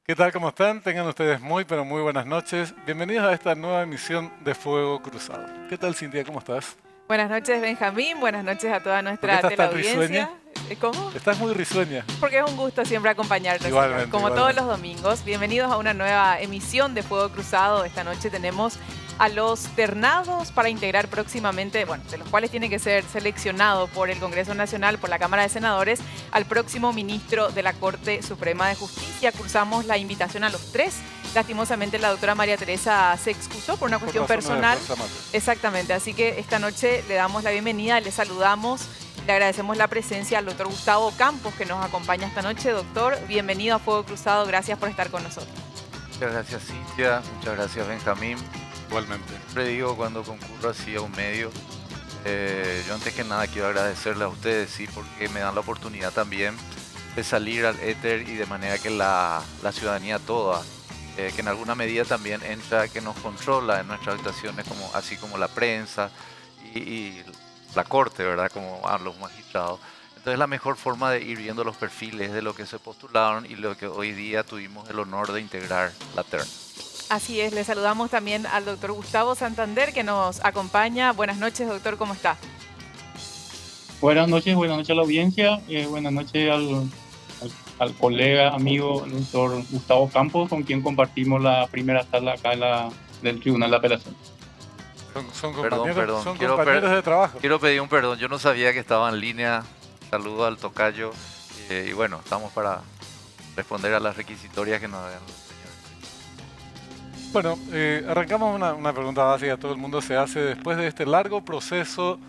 ¿Qué tal? ¿Cómo están? Tengan ustedes muy, pero muy buenas noches. Bienvenidos a esta nueva emisión de Fuego Cruzado. ¿Qué tal, Cintia? ¿Cómo estás? Buenas noches, Benjamín. Buenas noches a toda ¿Por qué nuestra estás tan risueña? teleaudiencia. ¿Cómo? Estás muy risueña. Porque es un gusto siempre acompañarnos, señor. Igualmente, Como todos igualmente. los domingos, bienvenidos a una nueva emisión de Fuego Cruzado. Esta noche tenemos a los ternados para integrar próximamente, bueno, de los cuales tiene que ser seleccionado por el Congreso Nacional, por la Cámara de Senadores, al próximo ministro de la Corte Suprema de Justicia. Cursamos la invitación a los tres. Lastimosamente, la doctora María Teresa se excusó por una Por cuestión razones de personal. fuerza mayor. Exactamente, así que esta noche le damos la bienvenida, le saludamos, le agradecemos la presencia al doctor Gustavo Campos, que nos acompaña esta noche. Doctor, bienvenido a Fuego Cruzado, gracias por estar con nosotros. Muchas gracias, Cintia. Muchas gracias, Benjamín. Igualmente. Siempre digo cuando concurro así a un medio, yo antes que nada quiero agradecerle a ustedes, sí, porque me dan la oportunidad también de salir al éter y de manera que la ciudadanía toda, que en alguna medida también entra, que nos controla en nuestras actuaciones, así como la prensa y la corte, ¿verdad? Como a los magistrados. Entonces la mejor forma de ir viendo los perfiles de lo que se postularon y lo que hoy día tuvimos el honor de integrar la terna. Así es, le saludamos también al doctor Gustavo Santander, que nos acompaña. Buenas noches, doctor, ¿cómo está? Buenas noches a la audiencia, buenas noches al colega, amigo, el doctor Gustavo Campos, con quien compartimos la primera sala acá del Tribunal de Apelación. Son Perdón, compañeros, perdón. son compañeros de trabajo. Quiero pedir un perdón. Yo no sabía que estaba en línea. Saludo al tocayo. Y bueno, estamos para responder a las requisitorias que nos hagan los señores. Bueno, arrancamos una pregunta básica que todo el mundo se hace después de este largo proceso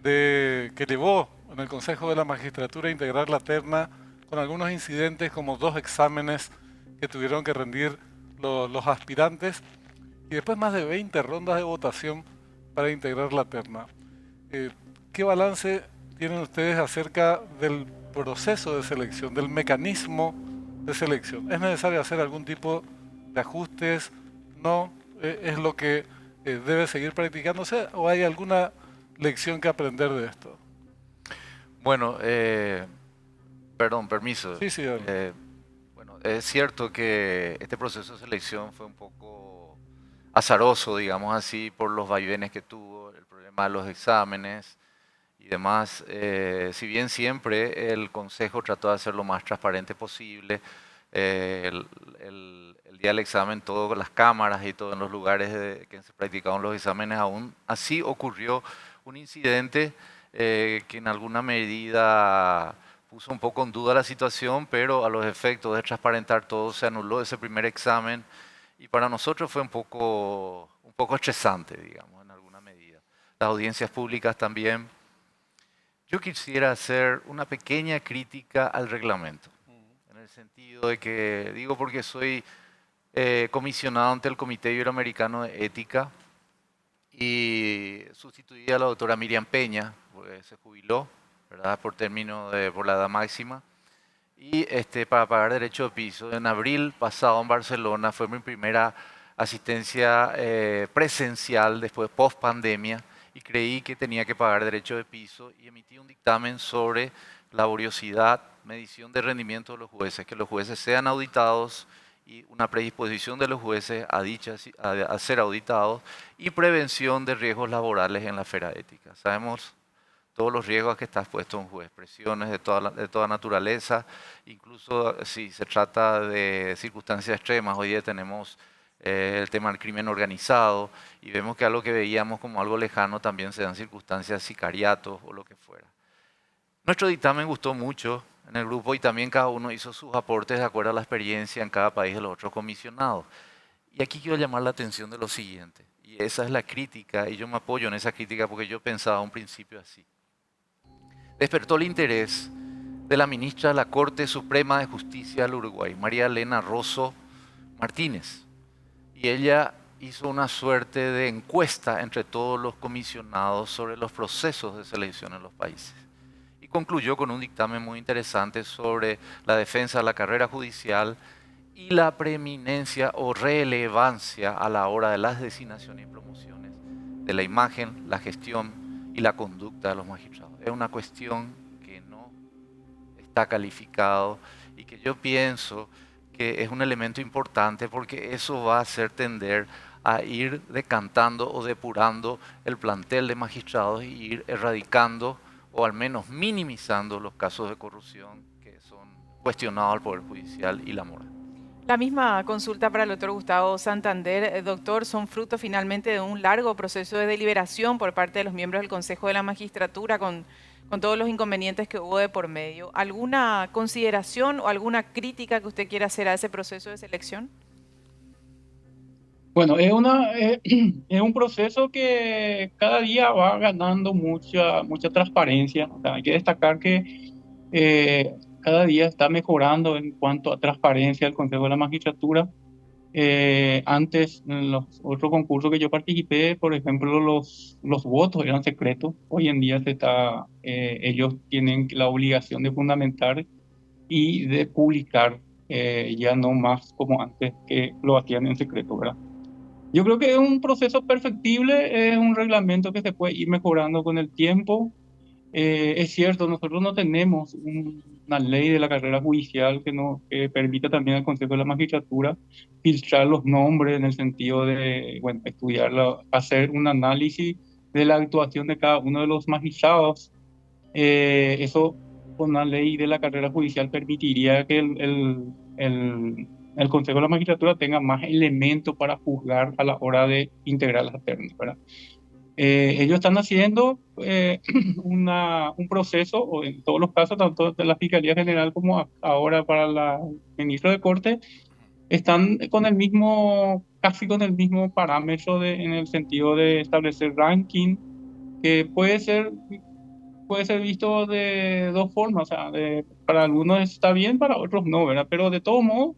que llevó en el Consejo de la Magistratura a integrar la terna con algunos incidentes como 2 exámenes que tuvieron que rendir los aspirantes y después más de 20 rondas de votación para integrar la terna. ¿Qué balance tienen ustedes acerca del proceso de selección, del mecanismo de selección? ¿Es necesario hacer algún tipo de ajustes? ¿No? ¿Es lo que debe seguir practicándose o hay alguna lección que aprender de esto? Bueno, perdón, permiso. Sí, sí, dale. Bueno, es cierto que este proceso de selección fue un poco azaroso, digamos así, por los vaivenes que tuvo, el problema de los exámenes y demás. Si bien siempre el Consejo trató de hacer lo más transparente posible, el día del examen, todas las cámaras y todos los lugares que se practicaban los exámenes, aún así ocurrió un incidente que en alguna medida puso un poco en duda la situación, pero a los efectos de transparentar todo se anuló ese primer examen y para nosotros fue un poco estresante, digamos, en alguna medida. Las audiencias públicas también. Yo quisiera hacer una pequeña crítica al reglamento, en el sentido de que, digo porque soy comisionado ante el Comité Iberoamericano de Ética y sustituí a la doctora Miriam Peña, porque se jubiló, ¿verdad? Por la edad máxima. Y para pagar derecho de piso, en abril pasado en Barcelona fue mi primera asistencia presencial después post pandemia y creí que tenía que pagar derecho de piso y emití un dictamen sobre laboriosidad, medición de rendimiento de los jueces, que los jueces sean auditados y una predisposición de los jueces a ser auditados y prevención de riesgos laborales en la esfera ética. Sabemos todos los riesgos a que está expuesto un juez, presiones de toda naturaleza, incluso si se trata de circunstancias extremas. Hoy día tenemos el tema del crimen organizado y vemos que algo que veíamos como algo lejano también se dan circunstancias sicariatos o lo que fuera. Nuestro dictamen gustó mucho en el grupo y también cada uno hizo sus aportes de acuerdo a la experiencia en cada país de los otros comisionados. Y aquí quiero llamar la atención de lo siguiente, y esa es la crítica, y yo me apoyo en esa crítica porque yo pensaba a un principio así. Despertó el interés de la ministra de la Corte Suprema de Justicia del Uruguay, María Elena Rosso Martínez. Y ella hizo una suerte de encuesta entre todos los comisionados sobre los procesos de selección en los países. Y concluyó con un dictamen muy interesante sobre la defensa de la carrera judicial y la preeminencia o relevancia a la hora de las designaciones y promociones de la imagen, la gestión y la conducta de los magistrados. Es una cuestión que no está calificado y que yo pienso que es un elemento importante porque eso va a hacer tender a ir decantando o depurando el plantel de magistrados y ir erradicando o al menos minimizando los casos de corrupción que son cuestionados al Poder Judicial y la moral. La misma consulta para el doctor Gustavo Santander. Doctor, son fruto finalmente de un largo proceso de deliberación por parte de los miembros del Consejo de la Magistratura con todos los inconvenientes que hubo de por medio. ¿Alguna consideración o alguna crítica que usted quiera hacer a ese proceso de selección? Bueno, es un proceso que cada día va ganando mucha transparencia. O sea, hay que destacar que cada día está mejorando en cuanto a transparencia el Consejo de la Magistratura. Antes, en los otros concursos que yo participé, por ejemplo, los votos eran secretos. Hoy en día ellos tienen la obligación de fundamentar y de publicar, ya no más como antes que lo hacían en secreto, ¿verdad? Yo creo que es un proceso perfectible, es un reglamento que se puede ir mejorando con el tiempo. Es cierto, nosotros no tenemos una ley de la carrera judicial que permita también al Consejo de la Magistratura filtrar los nombres en el sentido de, bueno, hacer un análisis de la actuación de cada uno de los magistrados. Eso con una ley de la carrera judicial permitiría que el Consejo de la Magistratura tenga más elementos para juzgar a la hora de integrar las ternas, ¿verdad? Ellos están haciendo un proceso, o en todos los casos, tanto de la Fiscalía General como ahora para la ministra de Corte, están casi con el mismo parámetro en el sentido de establecer ranking, que puede ser visto de dos formas. O sea, para algunos está bien, para otros no, ¿verdad? Pero de todo modo,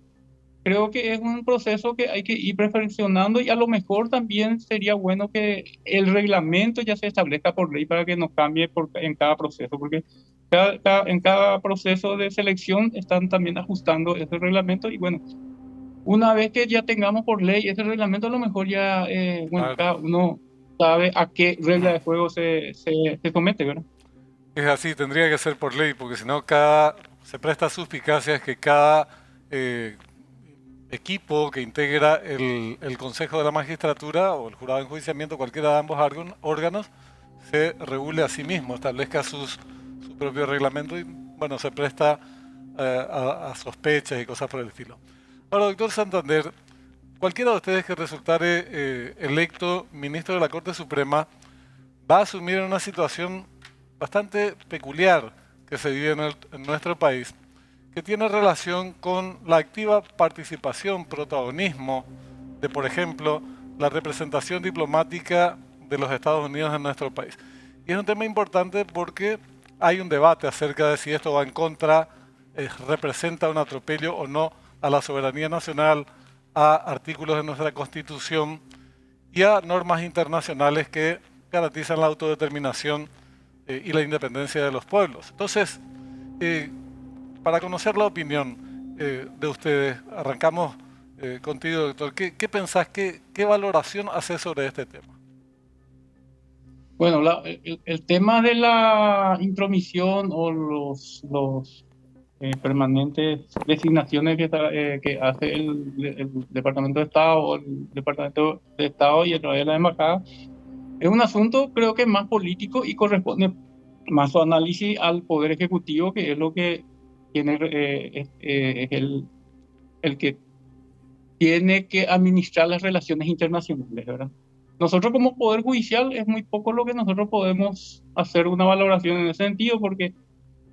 creo que es un proceso que hay que ir perfeccionando, y a lo mejor también sería bueno que el reglamento ya se establezca por ley para que no cambie en cada proceso, porque en cada proceso de selección están también ajustando ese reglamento. Y bueno, una vez que ya tengamos por ley ese reglamento, a lo mejor ya, bueno, Claro. cada uno sabe a qué regla de juego se somete, ¿verdad? Es así, tendría que ser por ley, porque si no se presta a suspicacias que cada eh, equipo que integra el Consejo de la Magistratura o el Jurado de Enjuiciamiento, cualquiera de ambos órganos, se regule a sí mismo, establezca su propio reglamento y, bueno, se presta a sospechas y cosas por el estilo. Ahora, doctor Santander, cualquiera de ustedes que resultare electo ministro de la Corte Suprema va a asumir una situación bastante peculiar que se vive en nuestro país, que tiene relación con la activa participación, protagonismo de, por ejemplo, la representación diplomática de los Estados Unidos en nuestro país. Y es un tema importante porque hay un debate acerca de si esto va en contra, representa un atropello o no a la soberanía nacional, a artículos de nuestra Constitución y a normas internacionales que garantizan la autodeterminación y la independencia de los pueblos. Entonces, para conocer la opinión de ustedes, arrancamos contigo, doctor. ¿Qué pensás, qué valoración haces sobre este tema? Bueno, el tema de la intromisión o los permanentes designaciones que hace el Departamento de Estado o el Departamento de Estado y a través de la Embajada es un asunto, creo que más político, y corresponde más su análisis al Poder Ejecutivo, que es lo que tiene, es el que tiene que administrar las relaciones internacionales, ¿verdad? Nosotros como Poder Judicial es muy poco lo que nosotros podemos hacer una valoración en ese sentido, porque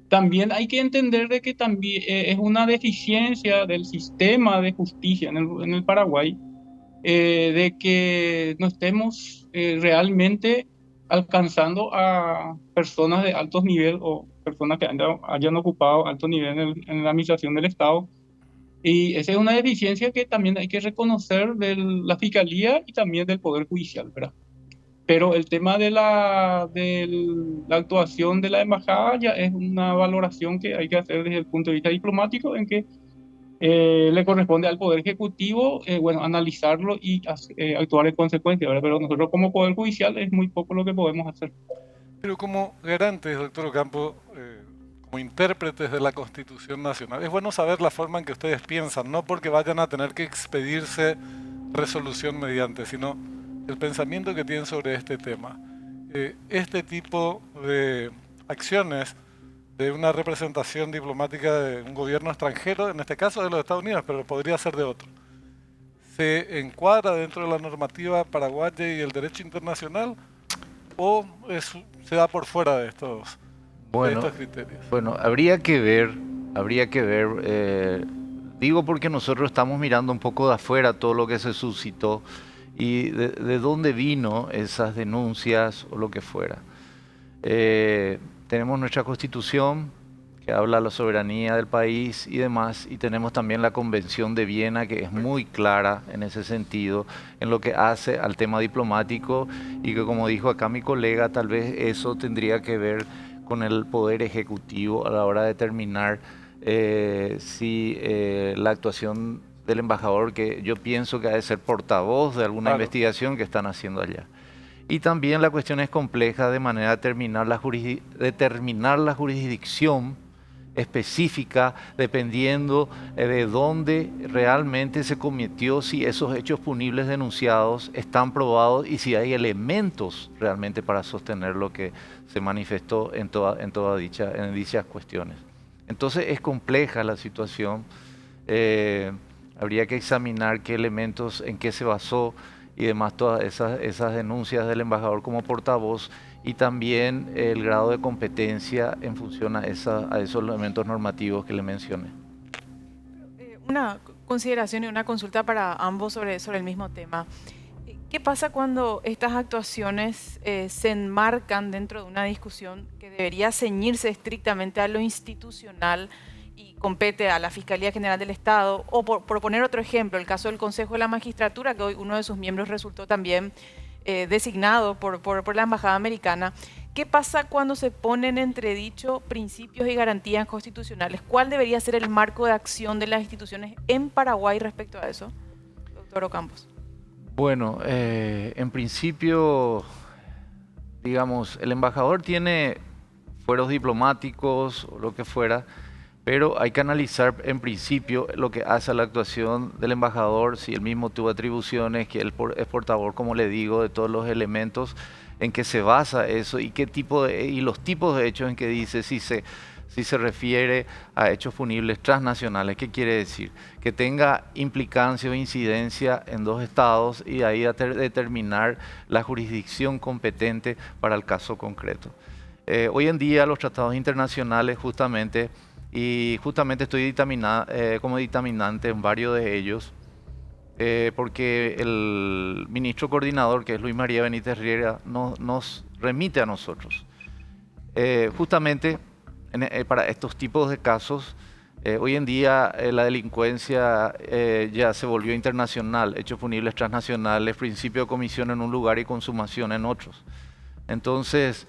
también hay que entender de que también es una deficiencia del sistema de justicia en el Paraguay, de que no estemos realmente alcanzando a personas de altos niveles o personas que hayan ocupado alto nivel en la administración del Estado. Y esa es una deficiencia que también hay que reconocer de la Fiscalía y también del Poder Judicial, ¿verdad? Pero el tema de la actuación de la embajada ya es una valoración que hay que hacer desde el punto de vista diplomático, en que le corresponde al Poder Ejecutivo, bueno, analizarlo y actuar en consecuencia, ¿verdad? Pero nosotros como Poder Judicial es muy poco lo que podemos hacer. Pero como garantes, doctor Ocampo, como intérpretes de la Constitución Nacional. Es bueno saber la forma en que ustedes piensan, no porque vayan a tener que expedirse resolución mediante, sino el pensamiento que tienen sobre este tema. Este tipo de acciones de una representación diplomática de un gobierno extranjero, en este caso de los Estados Unidos, pero podría ser de otro, ¿se encuadra dentro de la normativa paraguaya y el derecho internacional o se da por fuera de estos criterios? Bueno, habría que ver, digo porque nosotros estamos mirando un poco de afuera todo lo que se suscitó y de dónde vino esas denuncias o lo que fuera. Tenemos nuestra Constitución que habla de la soberanía del país y demás, y tenemos también la Convención de Viena, que es muy clara en ese sentido, en lo que hace al tema diplomático, y que, como dijo acá mi colega, tal vez eso tendría que ver con el Poder Ejecutivo a la hora de determinar si la actuación del embajador, que yo pienso que ha de ser portavoz de alguna investigación que están haciendo allá. Y también la cuestión es compleja de manera de determinar la jurisdicción específica dependiendo de dónde realmente se cometió, si esos hechos punibles denunciados están probados y si hay elementos realmente para sostener lo que se manifestó en dichas cuestiones. Entonces es compleja la situación, habría que examinar qué elementos, en qué se basó y demás todas esas denuncias del embajador como portavoz, y también el grado de competencia en función a esos elementos normativos que le mencioné. Una consideración y una consulta para ambos sobre el mismo tema. ¿Qué pasa cuando estas actuaciones se enmarcan dentro de una discusión que debería ceñirse estrictamente a lo institucional y compete a la Fiscalía General del Estado? O por poner otro ejemplo, el caso del Consejo de la Magistratura, que hoy uno de sus miembros resultó también designado por la Embajada Americana. ¿Qué pasa cuando se ponen en entredicho principios y garantías constitucionales? ¿Cuál debería ser el marco de acción de las instituciones en Paraguay respecto a eso, doctor Ocampos? Bueno, en principio, digamos, el embajador tiene fueros diplomáticos o lo que fuera, pero hay que analizar en principio lo que hace a la actuación del embajador, si él mismo tuvo atribuciones, que él es portador, como le digo, de todos los elementos en que se basa eso y los tipos de hechos en que dice si se refiere a hechos punibles transnacionales. ¿Qué quiere decir? Que tenga implicancia o incidencia en dos estados y ahí determinar la jurisdicción competente para el caso concreto. Hoy en día los tratados internacionales justamente estoy como dictaminante en varios de ellos, porque el ministro coordinador, que es Luis María Benítez Riera, nos remite a nosotros. Justamente para estos tipos de casos, hoy en día la delincuencia ya se volvió internacional, hechos punibles transnacionales, principio de comisión en un lugar y consumación en otros. Entonces,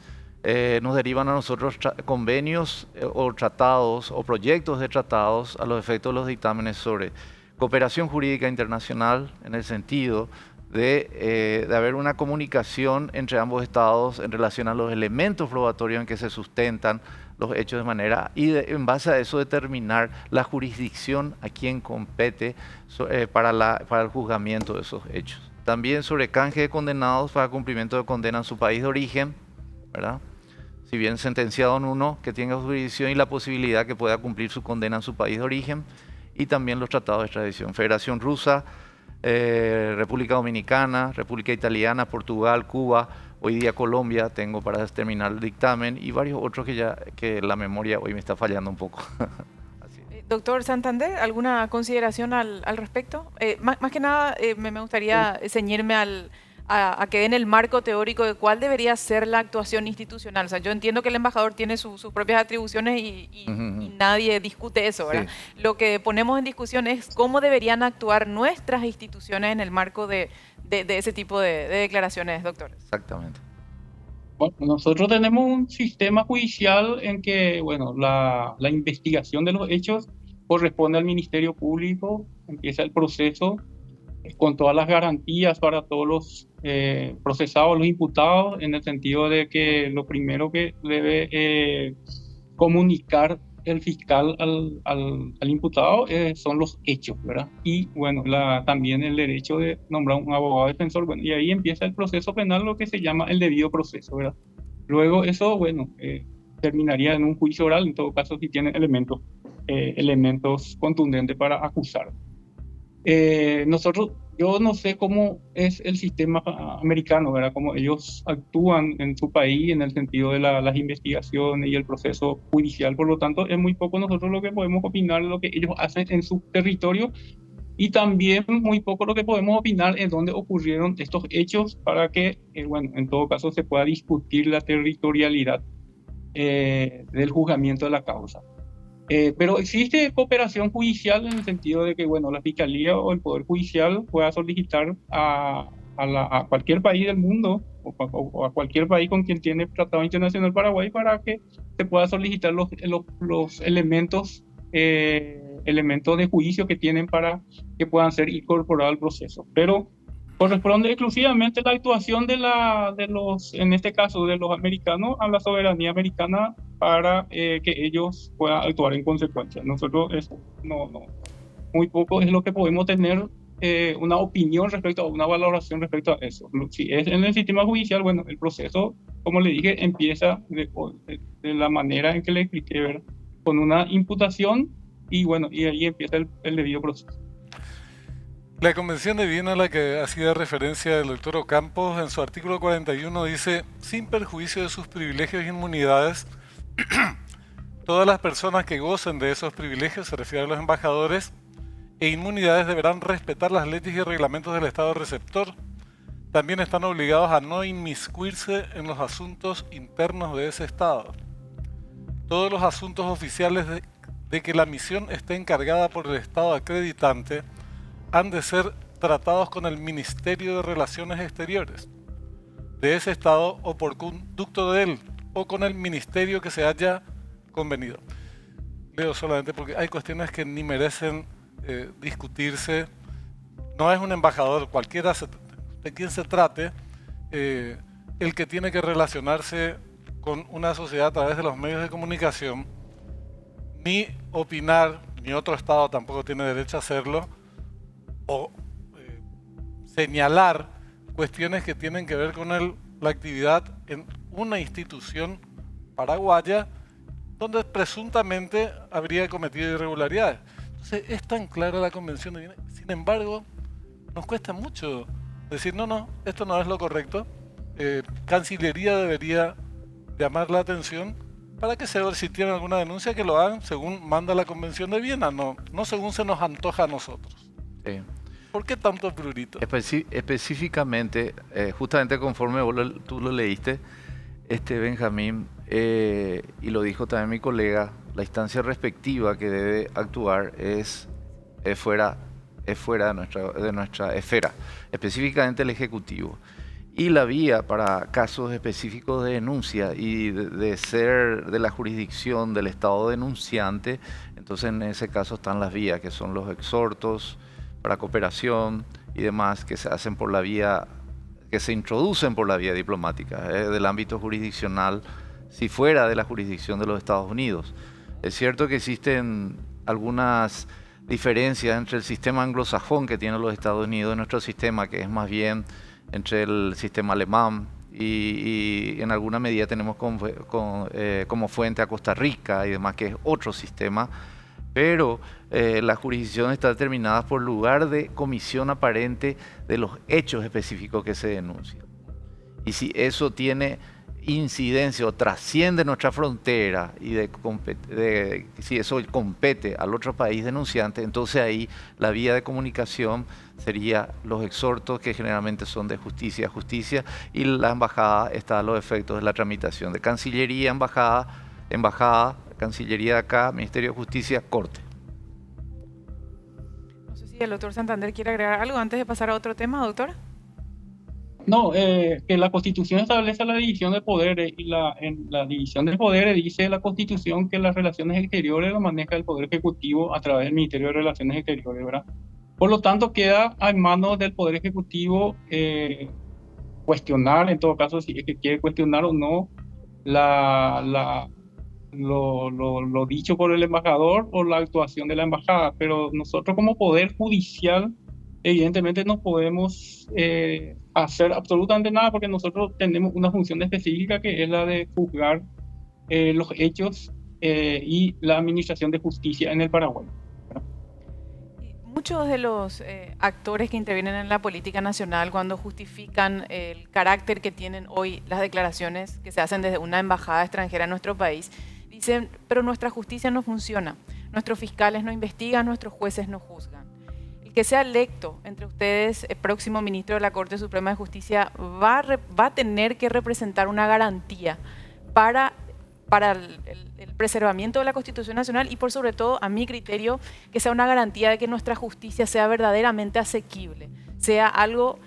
nos derivan a nosotros convenios o tratados o proyectos de tratados a los efectos de los dictámenes sobre cooperación jurídica internacional, en el sentido de haber una comunicación entre ambos estados en relación a los elementos probatorios en que se sustentan los hechos de manera, y en base a eso determinar la jurisdicción a quien compete para el juzgamiento de esos hechos. También sobre canje de condenados para cumplimiento de condena en su país de origen, ¿verdad? Si bien sentenciado en uno, que tenga jurisdicción y la posibilidad que pueda cumplir su condena en su país de origen, y también los tratados de extradición. Federación Rusa, República Dominicana, República Italiana, Portugal, Cuba, hoy día Colombia, tengo para terminar el dictamen, y varios otros que la memoria hoy me está fallando un poco. Doctor Santander, ¿alguna consideración al respecto? Más que nada, me gustaría ceñirme a que den el marco teórico de cuál debería ser la actuación institucional. O sea, yo entiendo que el embajador tiene sus propias atribuciones y nadie discute eso, ¿verdad? Sí. Lo que ponemos en discusión es cómo deberían actuar nuestras instituciones en el marco de ese tipo de declaraciones, doctor. Exactamente. Bueno, nosotros tenemos un sistema judicial en que, bueno, la investigación de los hechos corresponde al Ministerio Público, empieza el proceso con todas las garantías para todos los procesados, los imputados, en el sentido de que lo primero que debe comunicar el fiscal al imputado son los hechos, ¿verdad? Y bueno, también el derecho de nombrar un abogado defensor, bueno, y ahí empieza el proceso penal, lo que se llama el debido proceso, ¿verdad? Luego eso, bueno, terminaría en un juicio oral, en todo caso, si tiene elementos contundentes para acusar. Yo no sé cómo es el sistema americano, ¿verdad? Cómo ellos actúan en su país en el sentido de las investigaciones y el proceso judicial. Por lo tanto, es muy poco nosotros lo que podemos opinar de lo que ellos hacen en su territorio y también muy poco lo que podemos opinar en dónde ocurrieron estos hechos para que, bueno, en todo caso se pueda discutir la territorialidad del juzgamiento de la causa. Pero existe cooperación judicial en el sentido de que, bueno, la Fiscalía o el Poder Judicial pueda solicitar a cualquier país del mundo o a cualquier país con quien tiene Tratado Internacional Paraguay para que se pueda solicitar los elementos de juicio que tienen para que puedan ser incorporados al proceso. Pero corresponde exclusivamente la actuación en este caso, de los americanos a la soberanía americana para que ellos puedan actuar en consecuencia. Nosotros muy poco es lo que podemos tener una opinión respecto a una valoración respecto a eso. Si es en el sistema judicial, bueno, el proceso, como le dije, empieza de la manera en que le expliqué, ¿verdad? Con una imputación y bueno, y ahí empieza el debido proceso. La Convención de Viena a la que hacía referencia el doctor Ocampos en su artículo 41 dice: sin perjuicio de sus privilegios e inmunidades, todas las personas que gocen de esos privilegios, se refiere a los embajadores, e inmunidades deberán respetar las leyes y reglamentos del Estado receptor. También están obligados a no inmiscuirse en los asuntos internos de ese Estado. Todos los asuntos oficiales de que la misión esté encargada por el Estado acreditante han de ser tratados con el Ministerio de Relaciones Exteriores de ese Estado o por conducto de él, o con el ministerio que se haya convenido. Leo solamente porque hay cuestiones que ni merecen discutirse. No es un embajador, cualquiera de quien se trate, el que tiene que relacionarse con una sociedad a través de los medios de comunicación, ni opinar, ni otro Estado tampoco tiene derecho a hacerlo, o señalar cuestiones que tienen que ver con la actividad en una institución paraguaya donde presuntamente habría cometido irregularidades. Entonces es tan clara la Convención de Viena, sin embargo nos cuesta mucho decir no, esto no es lo correcto. Cancillería debería llamar la atención para que si tienen alguna denuncia que lo hagan según manda la Convención de Viena, no según se nos antoja a nosotros. Sí. ¿Por qué tanto prurito? Específicamente, justamente conforme tú lo leíste, Benjamín, y lo dijo también mi colega, la instancia respectiva que debe actuar es fuera de nuestra esfera, específicamente el Ejecutivo. Y la vía para casos específicos de denuncia y de ser de la jurisdicción del Estado denunciante, entonces en ese caso están las vías, que son los exhortos para cooperación y demás, que se hacen por la vía, que se introducen por la vía diplomática, del ámbito jurisdiccional, si fuera de la jurisdicción de los Estados Unidos. Es cierto que existen algunas diferencias entre el sistema anglosajón que tienen los Estados Unidos y nuestro sistema, que es más bien entre el sistema alemán y en alguna medida tenemos como fuente a Costa Rica y demás, que es otro sistema, pero las jurisdicciones están determinadas por lugar de comisión aparente de los hechos específicos que se denuncian. Y si eso tiene incidencia o trasciende nuestra frontera y si eso compete al otro país denunciante, entonces ahí la vía de comunicación sería los exhortos, que generalmente son de justicia a justicia, y la embajada está a los efectos de la tramitación de Cancillería, embajada, Cancillería de acá, Ministerio de Justicia, Corte. No sé si el doctor Santander quiere agregar algo antes de pasar a otro tema, doctora. No, que la Constitución establece la división de poderes y en la división de poderes dice la Constitución que las relaciones exteriores lo maneja el Poder Ejecutivo a través del Ministerio de Relaciones Exteriores, ¿verdad? Por lo tanto, queda en manos del Poder Ejecutivo cuestionar, en todo caso, si es que quiere cuestionar o no lo dicho por el embajador o la actuación de la embajada, pero nosotros como Poder Judicial, evidentemente no podemos hacer absolutamente nada porque nosotros tenemos una función específica que es la de juzgar los hechos y la administración de justicia en el Paraguay. Muchos de los actores que intervienen en la política nacional cuando justifican el carácter que tienen hoy las declaraciones que se hacen desde una embajada extranjera en nuestro país, dicen, pero nuestra justicia no funciona, nuestros fiscales no investigan, nuestros jueces no juzgan. El que sea electo entre ustedes, el próximo ministro de la Corte Suprema de Justicia, va a tener que representar una garantía para el preservamiento de la Constitución Nacional y por sobre todo, a mi criterio, que sea una garantía de que nuestra justicia sea verdaderamente asequible, sea algo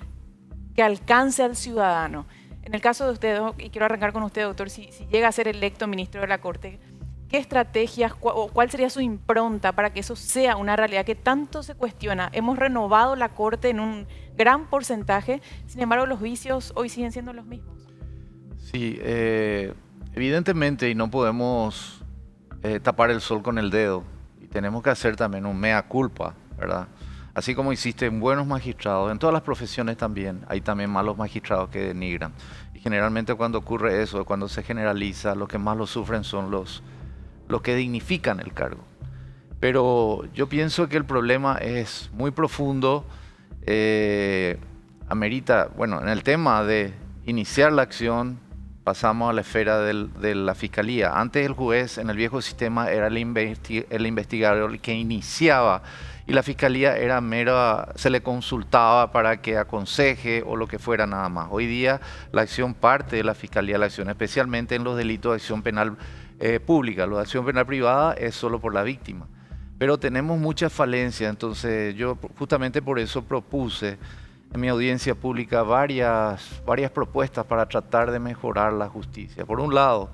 que alcance al ciudadano. En el caso de usted, y quiero arrancar con usted, doctor, si llega a ser electo ministro de la Corte, ¿qué estrategias o cuál sería su impronta para que eso sea una realidad que tanto se cuestiona? Hemos renovado la Corte en un gran porcentaje, sin embargo los vicios hoy siguen siendo los mismos. Sí, evidentemente, y no podemos tapar el sol con el dedo, y tenemos que hacer también un mea culpa, ¿verdad? Así como existen buenos magistrados, en todas las profesiones también, hay también malos magistrados que denigran. Y generalmente cuando ocurre eso, cuando se generaliza, los que más lo sufren son los que dignifican el cargo. Pero yo pienso que el problema es muy profundo, amerita, bueno, en el tema de iniciar la acción, pasamos a la esfera de la fiscalía. Antes el juez en el viejo sistema era el investigador el que iniciaba y la fiscalía era se le consultaba para que aconseje o lo que fuera nada más. Hoy día la acción parte de la fiscalía, la acción especialmente en los delitos de acción penal pública. Lo de acción penal privada es solo por la víctima. Pero tenemos muchas falencias, entonces yo justamente por eso propuse en mi audiencia pública varias propuestas para tratar de mejorar la justicia. Por un lado,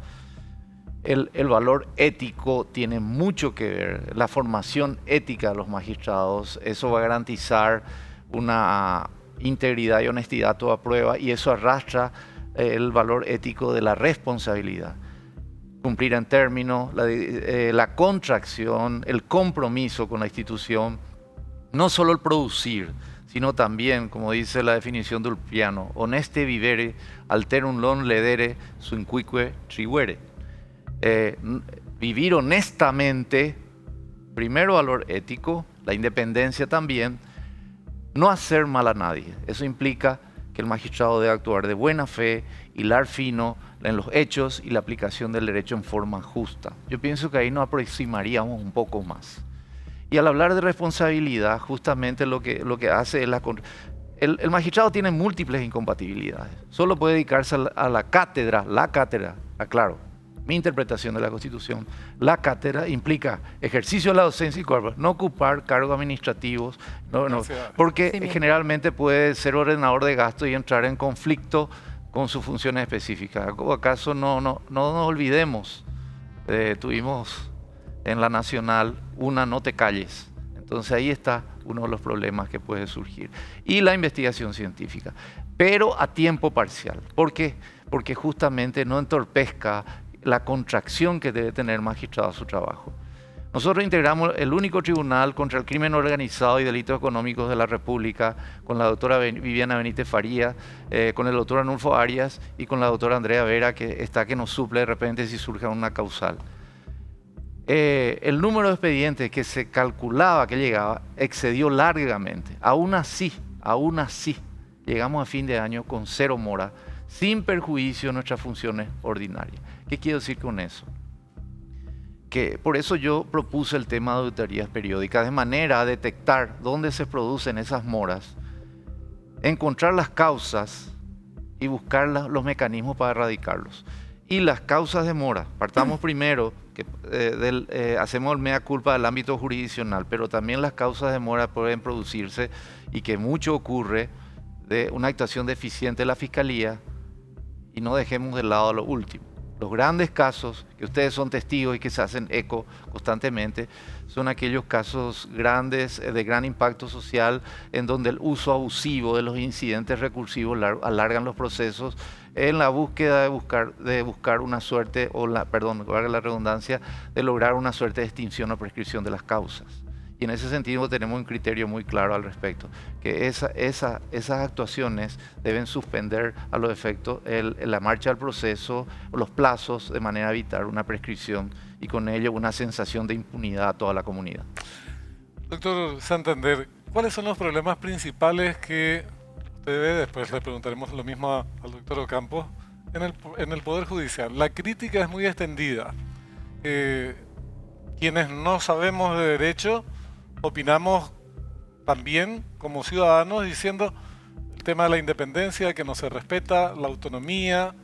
el valor ético tiene mucho que ver, la formación ética de los magistrados, eso va a garantizar una integridad y honestidad a toda prueba y eso arrastra el valor ético de la responsabilidad. Cumplir en términos, la contracción, el compromiso con la institución, no solo el producir, sino también, como dice la definición de Ulpiano, honeste vivere, alterum non ledere, suincuique tribuere. Vivir honestamente, primero valor ético, la independencia también, no hacer mal a nadie. Eso implica que el magistrado debe actuar de buena fe, hilar fino en los hechos y la aplicación del derecho en forma justa. Yo pienso que ahí nos aproximaríamos un poco más. Y al hablar de responsabilidad, justamente lo que hace es el magistrado tiene múltiples incompatibilidades. Solo puede dedicarse a la cátedra, aclaro, mi interpretación de la Constitución. La cátedra implica ejercicio de la docencia y no ocupar cargos administrativos, porque generalmente puede ser ordenador de gastos y entrar en conflicto con sus funciones específicas. ¿Acaso no nos olvidemos? Tuvimos en la Nacional una no te calles. Entonces ahí está uno de los problemas que puede surgir. Y la investigación científica, pero a tiempo parcial. ¿Por qué? Porque justamente no entorpezca la contracción que debe tener el magistrado a su trabajo. Nosotros integramos el único tribunal contra el crimen organizado y delitos económicos de la República con la doctora Viviana Benítez Faría, con el doctor Arnulfo Arias y con la doctora Andrea Vera, que nos suple de repente si surge una causal. El número de expedientes que se calculaba que llegaba excedió largamente. Aún así, llegamos a fin de año con 0 mora, sin perjuicio de nuestras funciones ordinarias. ¿Qué quiero decir con eso? Que por eso yo propuse el tema de auditorías periódicas, de manera a detectar dónde se producen esas moras, encontrar las causas y buscar los mecanismos para erradicarlos. Y las causas de mora, partamos primero, que hacemos el mea culpa del ámbito jurisdiccional, pero también las causas de mora pueden producirse y que mucho ocurre de una actuación deficiente de la Fiscalía y no dejemos de lado lo último. Los grandes casos, que ustedes son testigos y que se hacen eco constantemente, son aquellos casos grandes, de gran impacto social, en donde el uso abusivo de los incidentes recursivos alargan los procesos, en la búsqueda de buscar una suerte, perdón, valga la redundancia, de lograr una suerte de extinción o prescripción de las causas. Y en ese sentido tenemos un criterio muy claro al respecto, que esas actuaciones deben suspender a los efectos la marcha del proceso, los plazos, de manera a evitar una prescripción y con ello una sensación de impunidad a toda la comunidad. Doctor Santander, ¿cuáles son los problemas principales que usted ve? Después le preguntaremos lo mismo al doctor Ocampo. En el Poder Judicial, la crítica es muy extendida. Quienes no sabemos de derecho opinamos también como ciudadanos diciendo el tema de la independencia, que no se respeta, la autonomía,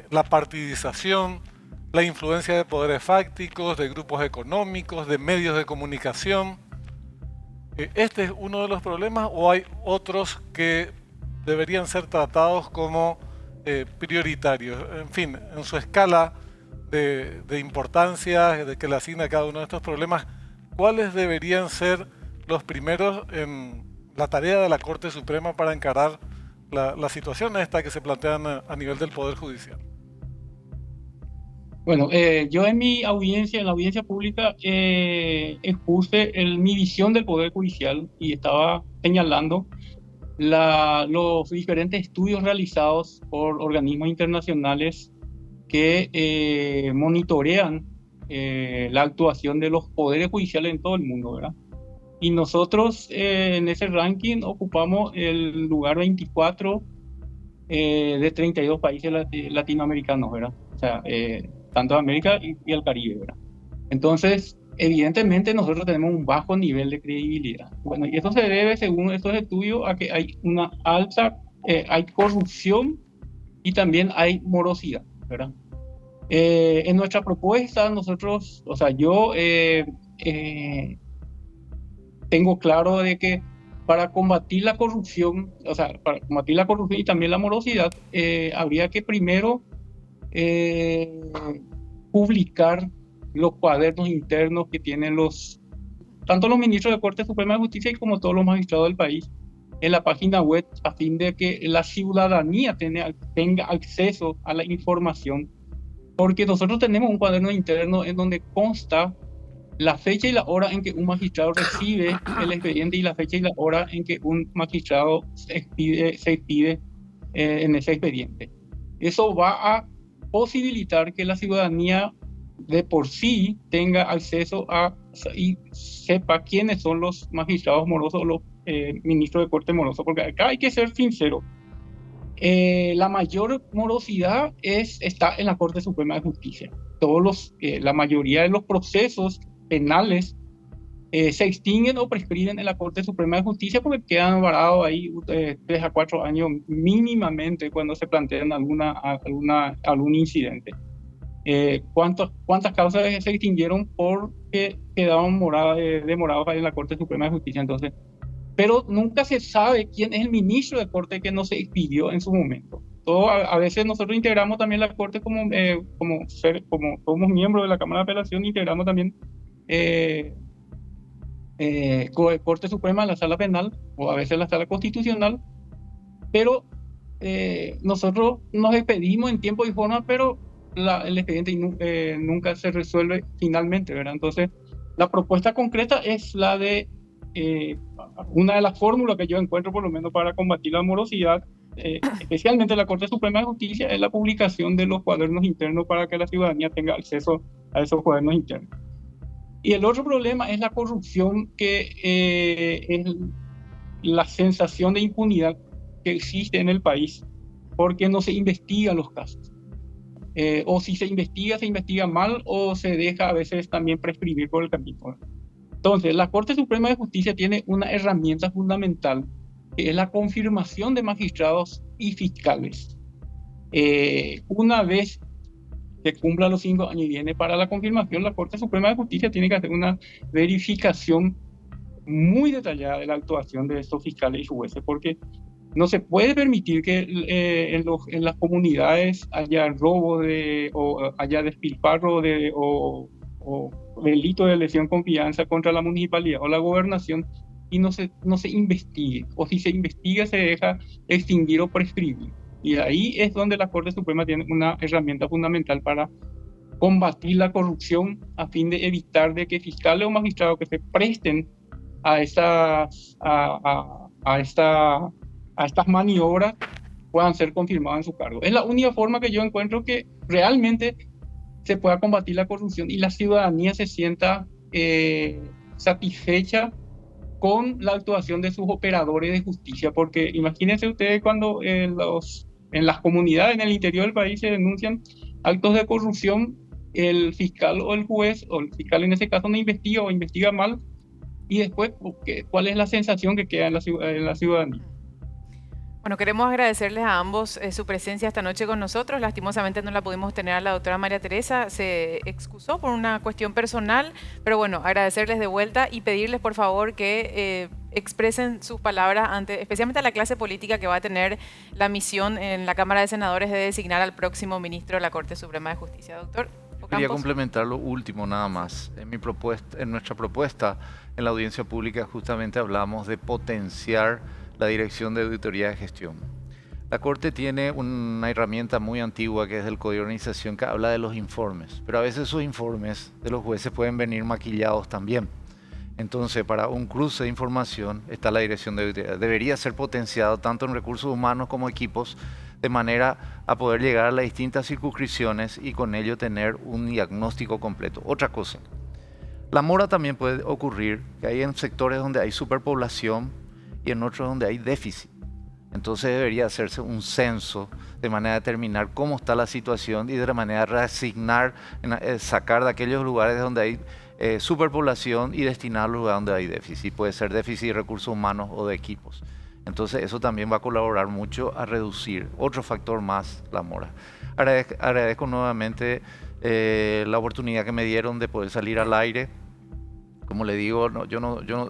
la partidización, la influencia de poderes fácticos, de grupos económicos, de medios de comunicación. ¿Este es uno de los problemas o hay otros que deberían ser tratados como prioritarios? En fin, en su escala de importancia de que le asigna cada uno de estos problemas, ¿cuáles deberían ser los primeros en la tarea de la Corte Suprema para encarar la situación esta que se plantean a nivel del Poder Judicial? Bueno, yo en mi audiencia, en la audiencia pública, expuse mi visión del Poder Judicial y estaba señalando los diferentes estudios realizados por organismos internacionales que monitorean la actuación de los poderes judiciales en todo el mundo, ¿verdad? Y nosotros en ese ranking ocupamos el lugar 24 de 32 países latinoamericanos, ¿verdad? O sea, tanto América y el Caribe, ¿verdad? Entonces, evidentemente nosotros tenemos un bajo nivel de credibilidad. Bueno, y eso se debe, según estos estudios, a que hay una hay corrupción y también hay morosidad, ¿verdad? En nuestra propuesta, nosotros, o sea, yo tengo claro de que para combatir la corrupción, o sea, para combatir la corrupción y también la morosidad, habría que primero publicar los cuadernos internos que tienen tanto los ministros de Corte Suprema de Justicia como todos los magistrados del país en la página web, a fin de que la ciudadanía tenga acceso a la información, porque nosotros tenemos un cuaderno interno en donde consta la fecha y la hora en que un magistrado recibe el expediente y la fecha y la hora en que un magistrado se expide en ese expediente. Eso va a posibilitar que la ciudadanía de por sí tenga acceso y sepa quiénes son los magistrados morosos o los ministros de corte morosos, porque acá hay que ser sincero. La mayor morosidad está en la Corte Suprema de Justicia. La mayoría de los procesos penales se extinguen o prescriben en la Corte Suprema de Justicia porque quedan varados ahí 3 a 4 años mínimamente cuando se plantean algún incidente. ¿Cuántas causas se extinguieron porque quedaban demorados ahí en la Corte Suprema de Justicia? Entonces, pero nunca se sabe quién es el ministro de Corte que no se expidió en su momento. A veces nosotros integramos también la Corte como somos miembros de la Cámara de Apelación, integramos también Corte Suprema, la Sala Penal o a veces la Sala Constitucional, pero nosotros nos expedimos en tiempo y forma, pero el expediente nunca se resuelve finalmente, ¿verdad? Entonces, la propuesta concreta es la de una de las fórmulas que yo encuentro por lo menos para combatir la morosidad, especialmente la Corte Suprema de Justicia, es la publicación de los cuadernos internos para que la ciudadanía tenga acceso a esos cuadernos internos. Y el otro problema es la corrupción, que es la sensación de impunidad que existe en el país, porque no se investigan los casos. O si se investiga mal o se deja a veces también prescribir por el camino. Entonces, la Corte Suprema de Justicia tiene una herramienta fundamental, que es la confirmación de magistrados y fiscales. Una vez que cumpla los 5 años y viene para la confirmación, la Corte Suprema de Justicia tiene que hacer una verificación muy detallada de la actuación de estos fiscales y jueces, porque no se puede permitir que en las comunidades haya robo o haya despilfarro o delito de lesión de confianza contra la municipalidad o la gobernación y no se investigue, o si se investiga se deja extinguir o prescribir. Y ahí es donde la Corte Suprema tiene una herramienta fundamental para combatir la corrupción a fin de evitar de que fiscales o magistrados que se presten a estas maniobras puedan ser confirmados en su cargo. Es la única forma que yo encuentro que realmente se pueda combatir la corrupción y la ciudadanía se sienta satisfecha con la actuación de sus operadores de justicia, porque imagínense ustedes cuando en las comunidades, en el interior del país se denuncian actos de corrupción, el fiscal o el juez, o el fiscal en ese caso no investiga o investiga mal, y después, ¿cuál es la sensación que queda en la ciudadanía? Bueno, queremos agradecerles a ambos su presencia esta noche con nosotros. Lastimosamente no la pudimos tener a la doctora María Teresa, se excusó por una cuestión personal, pero bueno, agradecerles de vuelta y pedirles por favor que expresen sus palabras ante, especialmente a la clase política que va a tener la misión en la Cámara de Senadores de designar al próximo ministro de la Corte Suprema de Justicia. Doctor Ocampos. Quería complementar lo último nada más. En nuestra propuesta en la audiencia pública justamente hablamos de potenciar la Dirección de Auditoría de Gestión. La Corte tiene una herramienta muy antigua que es el Código de Organización que habla de los informes, pero a veces esos informes de los jueces pueden venir maquillados también. Entonces, para un cruce de información está la Dirección de Auditoría. Debería ser potenciado tanto en recursos humanos como equipos, de manera a poder llegar a las distintas circunscripciones y con ello tener un diagnóstico completo. Otra cosa, la mora también puede ocurrir, que hay en sectores donde hay superpoblación y en otros donde hay déficit. Entonces debería hacerse un censo de manera a determinar cómo está la situación y de la manera de reasignar, sacar de aquellos lugares donde hay superpoblación y destinar a los lugares donde hay déficit. Puede ser déficit de recursos humanos o de equipos. Entonces eso también va a colaborar mucho a reducir otro factor más, la mora. Agradezco nuevamente la oportunidad que me dieron de poder salir al aire. Como le digo, yo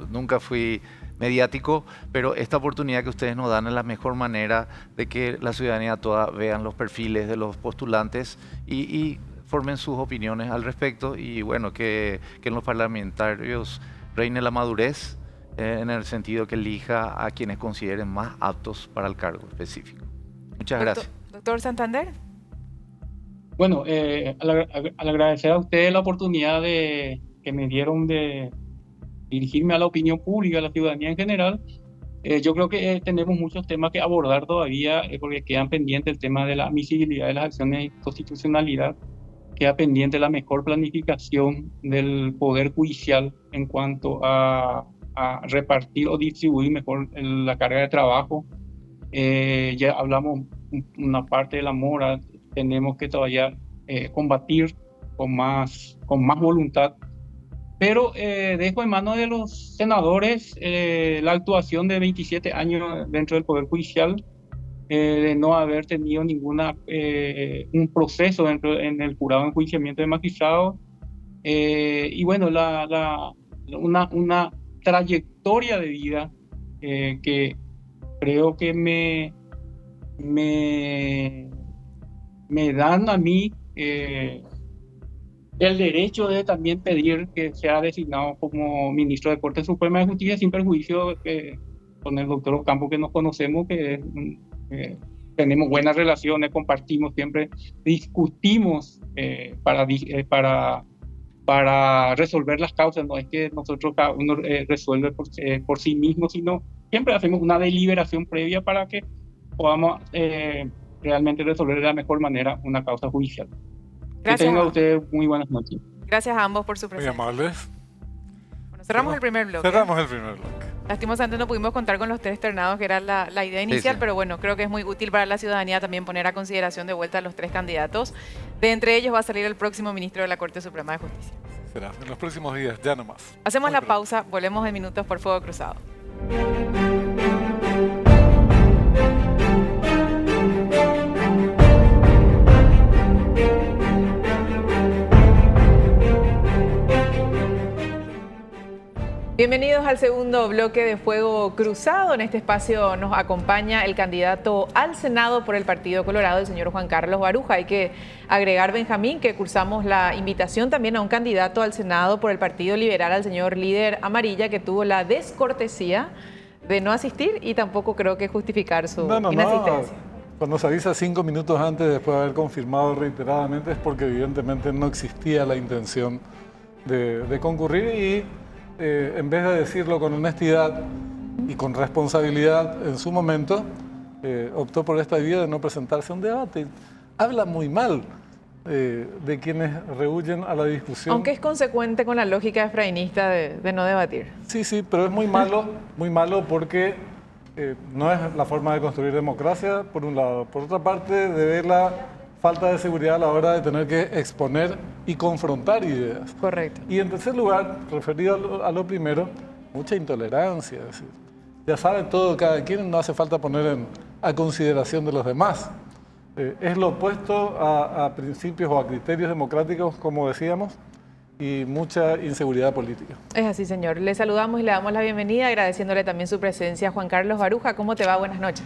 nunca fui mediático, pero esta oportunidad que ustedes nos dan es la mejor manera de que la ciudadanía toda vean los perfiles de los postulantes y formen sus opiniones al respecto, y bueno, que en los parlamentarios reine la madurez en el sentido que elija a quienes consideren más aptos para el cargo específico. Muchas gracias. Doctor Santander. Bueno, al agradecer a ustedes la oportunidad que me dieron de dirigirme a la opinión pública, a la ciudadanía en general, yo creo que tenemos muchos temas que abordar todavía, porque quedan pendientes el tema de la admisibilidad de las acciones de constitucionalidad, queda pendiente la mejor planificación del Poder Judicial en cuanto a repartir o distribuir mejor la carga de trabajo. Ya hablamos una parte de la mora, tenemos que todavía combatir con más voluntad. Pero dejo en manos de los senadores la actuación de 27 años dentro del Poder Judicial, de no haber tenido un proceso en el jurado de enjuiciamiento de magistrados, y bueno, una trayectoria de vida que creo que me dan a mí el derecho de también pedir que sea designado como ministro de Corte Suprema de Justicia, sin perjuicio con el doctor Ocampos, que nos conocemos, que tenemos buenas relaciones, compartimos siempre, discutimos para resolver las causas. No es que nosotros cada uno resuelve por sí mismo, sino siempre hacemos una deliberación previa para que podamos realmente resolver de la mejor manera una causa judicial. Gracias. Que tengan ustedes muy buenas noches. Gracias a ambos por su presencia. Muy amables. Bueno, cerramos el primer bloque. Cerramos el primer bloque. Lastimosamente no pudimos contar con los tres ternados, que era la idea inicial, sí. Pero bueno, creo que es muy útil para la ciudadanía también poner a consideración de vuelta a los tres candidatos. De entre ellos va a salir el próximo ministro de la Corte Suprema de Justicia. Será en los próximos días, ya nomás. Hacemos la pausa, volvemos en minutos por Fuego Cruzado. Bienvenidos al segundo bloque de Fuego Cruzado. En este espacio nos acompaña el candidato al Senado por el Partido Colorado, el señor Juan Carlos Baruja. Hay que agregar, Benjamín, que cursamos la invitación también a un candidato al Senado por el Partido Liberal, al señor Líder Amarilla, que tuvo la descortesía de no asistir y tampoco creo que justificar su inasistencia. Cuando se avisa 5 minutos antes, después de haber confirmado reiteradamente, es porque evidentemente no existía la intención de concurrir y en vez de decirlo con honestidad y con responsabilidad en su momento, optó por esta vía de no presentarse a un debate. Habla muy mal de quienes rehuyen a la discusión. Aunque es consecuente con la lógica efraínista de no debatir. Sí, pero es muy malo porque no es la forma de construir democracia, por un lado. Por otra parte, de ver la falta de seguridad a la hora de tener que exponer y confrontar ideas. Correcto. Y en tercer lugar, referido a lo primero, mucha intolerancia. Es decir, ya saben todo cada quien, no hace falta poner a consideración de los demás. Es lo opuesto a principios o a criterios democráticos, como decíamos, y mucha inseguridad política. Es así, señor. Le saludamos y le damos la bienvenida, agradeciéndole también su presencia. Juan Carlos Baruja, ¿cómo te va? Buenas noches.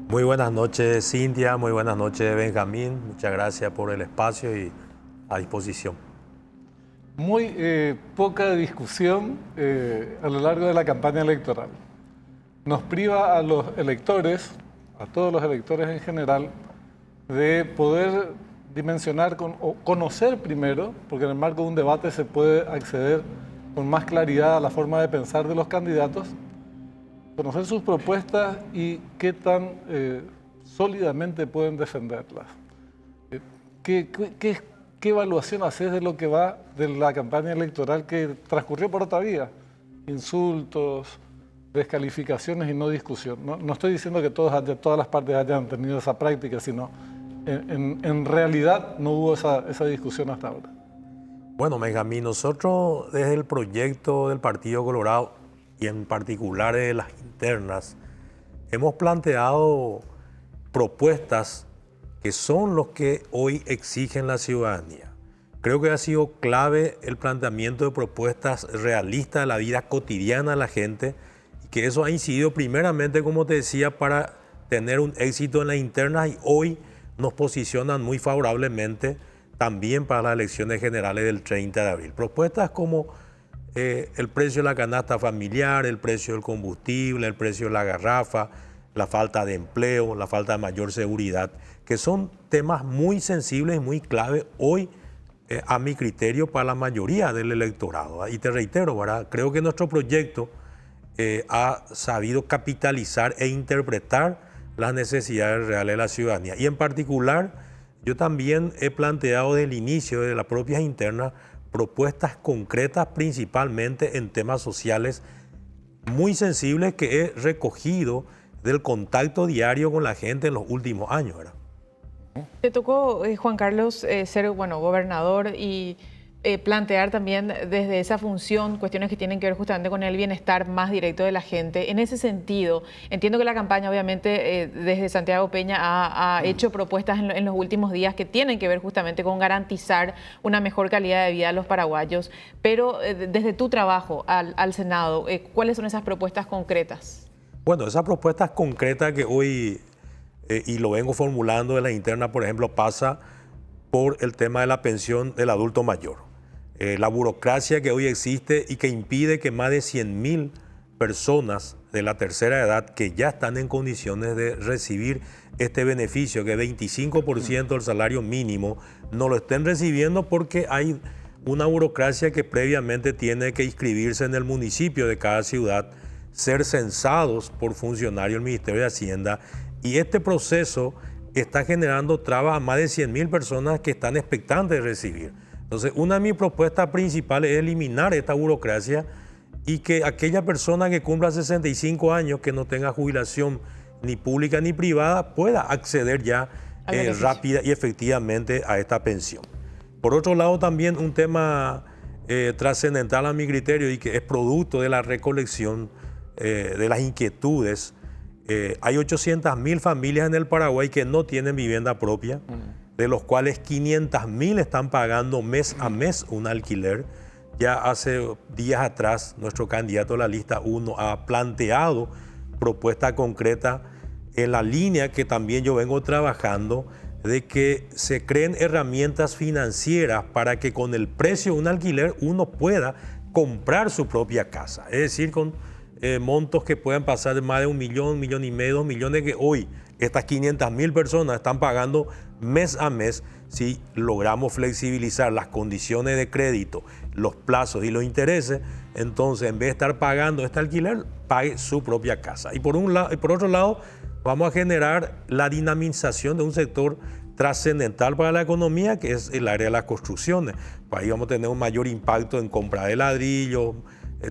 Muy buenas noches, Cintia. Muy buenas noches, Benjamín. Muchas gracias por el espacio y a disposición. Muy poca discusión a lo largo de la campaña electoral. Nos priva a los electores, a todos los electores en general, de poder dimensionar o conocer primero, porque en el marco de un debate se puede acceder con más claridad a la forma de pensar de los candidatos, conocer sus propuestas y qué tan sólidamente pueden defenderlas. ¿Qué evaluación haces de lo que va de la campaña electoral que transcurrió por otra vía? Insultos, descalificaciones y no discusión. No estoy diciendo que todas las partes hayan tenido esa práctica, sino en realidad no hubo esa discusión hasta ahora. Bueno, Benjamín, nosotros desde el proyecto del Partido Colorado y en particular de las internas, hemos planteado propuestas que son los que hoy exigen la ciudadanía. Creo que ha sido clave el planteamiento de propuestas realistas de la vida cotidiana de la gente, y que eso ha incidido primeramente, como te decía, para tener un éxito en las internas, y hoy nos posicionan muy favorablemente también para las elecciones generales del 30 de abril. Propuestas como el precio de la canasta familiar, el precio del combustible, el precio de la garrafa, la falta de empleo, la falta de mayor seguridad, que son temas muy sensibles y muy clave hoy, a mi criterio, para la mayoría del electorado. Y te reitero, ¿verdad? Creo que nuestro proyecto ha sabido capitalizar e interpretar las necesidades reales de la ciudadanía. Y en particular, yo también he planteado desde el inicio de las propias internas propuestas concretas, principalmente en temas sociales muy sensibles, que he recogido del contacto diario con la gente en los últimos años, ¿verdad? Te tocó, Juan Carlos, ser gobernador y plantear también desde esa función cuestiones que tienen que ver justamente con el bienestar más directo de la gente. En ese sentido, entiendo que la campaña obviamente desde Santiago Peña ha hecho propuestas en los últimos días que tienen que ver justamente con garantizar una mejor calidad de vida a los paraguayos, pero desde tu trabajo al Senado, ¿cuáles son esas propuestas concretas? Bueno, esas propuestas concretas que hoy, y lo vengo formulando de la interna, por ejemplo, pasa por el tema de la pensión del adulto mayor. La burocracia que hoy existe y que impide que más de 100.000 personas de la tercera edad que ya están en condiciones de recibir este beneficio, que 25% del salario mínimo, no lo estén recibiendo porque hay una burocracia que previamente tiene que inscribirse en el municipio de cada ciudad, ser censados por funcionarios del Ministerio de Hacienda, y este proceso está generando trabas a más de 100.000 personas que están expectantes de recibir. Entonces, una de mis propuestas principales es eliminar esta burocracia y que aquella persona que cumpla 65 años, que no tenga jubilación ni pública ni privada, pueda acceder ya rápida y efectivamente a esta pensión. Por otro lado, también un tema trascendental a mi criterio y que es producto de la recolección de las inquietudes. Hay 800.000 familias en el Paraguay que no tienen vivienda propia, de los cuales 500.000 están pagando mes a mes un alquiler. Ya hace días atrás, nuestro candidato a la lista 1 ha planteado propuesta concreta en la línea que también yo vengo trabajando, de que se creen herramientas financieras para que con el precio de un alquiler uno pueda comprar su propia casa. Es decir, con montos que puedan pasar de más de 1 millón, 1,5 millones, 2 millones, que hoy Estas 500.000 personas están pagando mes a mes. Si logramos flexibilizar las condiciones de crédito, los plazos y los intereses, entonces en vez de estar pagando este alquiler, pague su propia casa. Y por otro lado, vamos a generar la dinamización de un sector trascendental para la economía, que es el área de las construcciones. Pues ahí vamos a tener un mayor impacto en compra de ladrillos,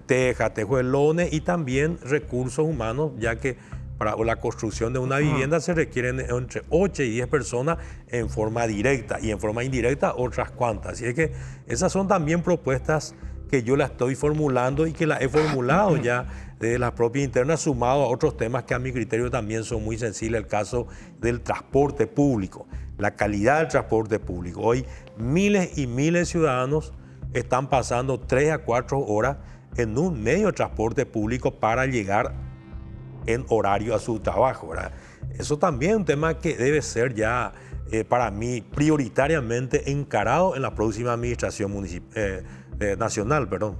tejas, tejuelones y también recursos humanos, ya que para la construcción de una vivienda se requieren entre 8 y 10 personas en forma directa y en forma indirecta otras cuantas. Así es que esas son también propuestas que yo las estoy formulando y que las he formulado ya de las propias internas, sumado a otros temas que a mi criterio también son muy sensibles, el caso del transporte público, la calidad del transporte público. Hoy miles y miles de ciudadanos están pasando 3 a 4 horas en un medio de transporte público para llegar en horario a su trabajo, ¿verdad? Eso también es un tema que debe ser ya, para mí, prioritariamente encarado en la próxima administración nacional. Perdón.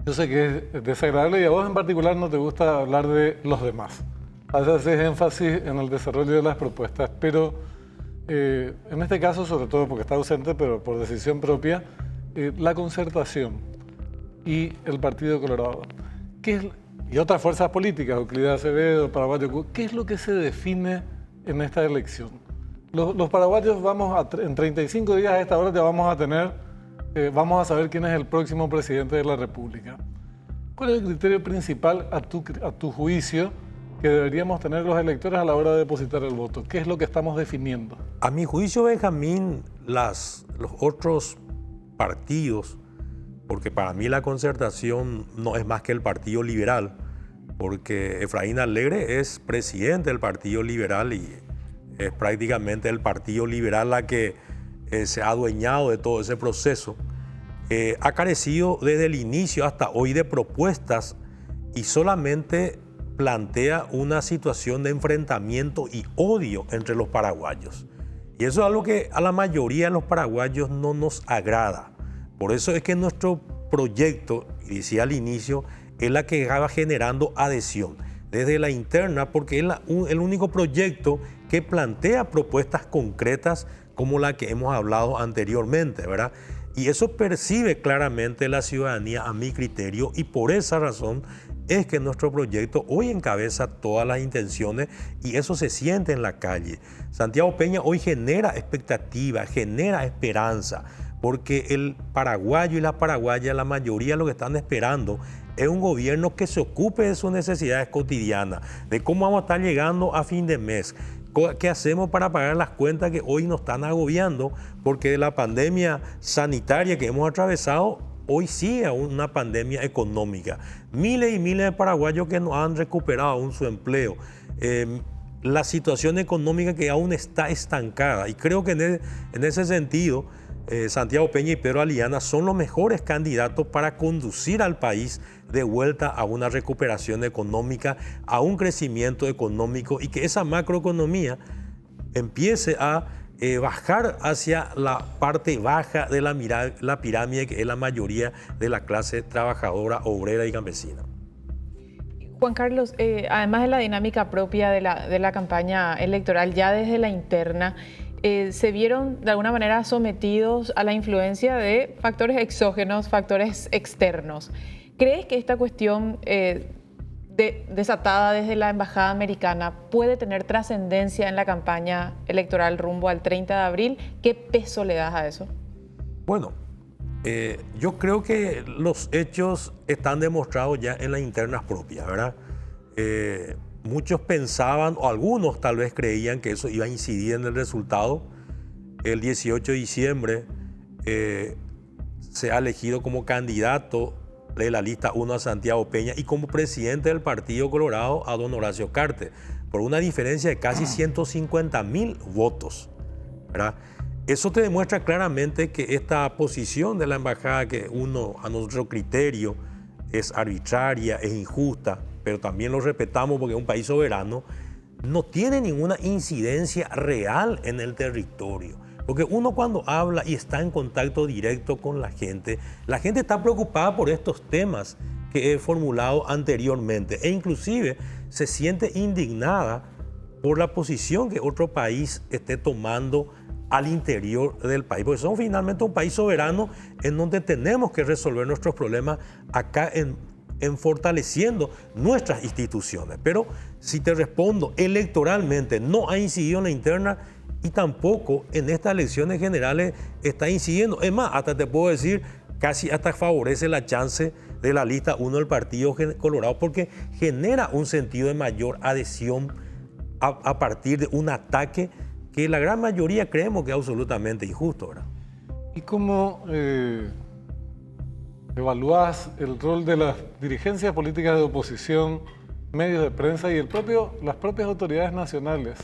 Yo sé que es desagradable y a vos en particular no te gusta hablar de los demás. A veces haces énfasis en el desarrollo de las propuestas, pero en este caso, sobre todo porque está ausente, pero por decisión propia, la concertación y el Partido Colorado. Y otras fuerzas políticas, Euclides Acevedo, Paraguayo, ¿qué es lo que se define en esta elección? Los paraguayos en 35 días a esta hora ya vamos a saber quién es el próximo presidente de la República. ¿Cuál es el criterio principal a tu juicio que deberíamos tener los electores a la hora de depositar el voto? ¿Qué es lo que estamos definiendo? A mi juicio, Benjamín, los otros partidos, porque para mí la concertación no es más que el Partido Liberal, porque Efraín Alegre es presidente del Partido Liberal y es prácticamente el Partido Liberal la que se ha adueñado de todo ese proceso. Ha carecido desde el inicio hasta hoy de propuestas y solamente plantea una situación de enfrentamiento y odio entre los paraguayos. Y eso es algo que a la mayoría de los paraguayos no nos agrada. Por eso es que nuestro proyecto, y decía al inicio, es la que va generando adhesión desde la interna, porque es el único proyecto que plantea propuestas concretas como la que hemos hablado anteriormente, ¿verdad? Y eso percibe claramente la ciudadanía a mi criterio, y por esa razón es que nuestro proyecto hoy encabeza todas las intenciones y eso se siente en la calle. Santiago Peña hoy genera expectativa, genera esperanza, porque el paraguayo y la paraguaya, la mayoría lo que están esperando es un gobierno que se ocupe de sus necesidades cotidianas, de cómo vamos a estar llegando a fin de mes, qué hacemos para pagar las cuentas que hoy nos están agobiando, porque de la pandemia sanitaria que hemos atravesado, hoy sigue una pandemia económica. Miles y miles de paraguayos que no han recuperado aún su empleo. La situación económica que aún está estancada. Y creo que en ese sentido, Santiago Peña y Pedro Aliana son los mejores candidatos para conducir al país de vuelta a una recuperación económica, a un crecimiento económico y que esa macroeconomía empiece a bajar hacia la parte baja de la pirámide, que es la mayoría de la clase trabajadora, obrera y campesina. Juan Carlos, además de la dinámica propia de la campaña electoral, ya desde la interna, se vieron de alguna manera sometidos a la influencia de factores exógenos, factores externos. ¿Crees que esta cuestión desatada desde la Embajada Americana puede tener trascendencia en la campaña electoral rumbo al 30 de abril? ¿Qué peso le das a eso? Bueno, yo creo que los hechos están demostrados ya en las internas propias, ¿verdad? Muchos pensaban, o algunos tal vez creían, que eso iba a incidir en el resultado. El 18 de diciembre se ha elegido como candidato de la lista 1 a Santiago Peña y como presidente del Partido Colorado a don Horacio Cartes, por una diferencia de casi 150.000 votos, ¿verdad? Eso te demuestra claramente que esta posición de la embajada, que a nuestro criterio es arbitraria, es injusta, pero también lo respetamos porque es un país soberano, no tiene ninguna incidencia real en el territorio. Porque uno cuando habla y está en contacto directo con la gente está preocupada por estos temas que he formulado anteriormente, e inclusive se siente indignada por la posición que otro país esté tomando al interior del país, porque somos finalmente un país soberano en donde tenemos que resolver nuestros problemas acá en fortaleciendo nuestras instituciones. Pero si te respondo, electoralmente no ha incidido en la interna y tampoco en estas elecciones generales está incidiendo. Es más, hasta te puedo decir, casi hasta favorece la chance de la lista 1 del Partido Colorado, porque genera un sentido de mayor adhesión a partir de un ataque que la gran mayoría creemos que es absolutamente injusto, ¿verdad? ¿Y cómo evalúas el rol de las dirigencias políticas de oposición, medios de prensa y las propias autoridades nacionales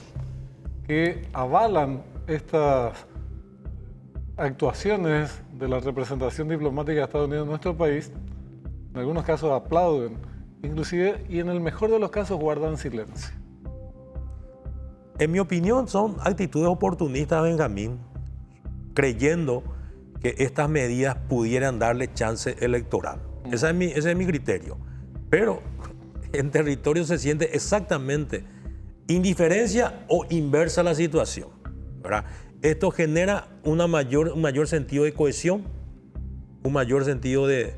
que avalan estas actuaciones de la representación diplomática de Estados Unidos en nuestro país? En algunos casos aplauden, inclusive, y en el mejor de los casos guardan silencio. En mi opinión, son actitudes oportunistas, Benjamín, creyendo que estas medidas pudieran darle chance electoral. Ese es mi criterio. Pero en territorio se siente exactamente indiferencia o inversa la situación, ¿verdad? Esto genera un mayor sentido de cohesión, un mayor sentido de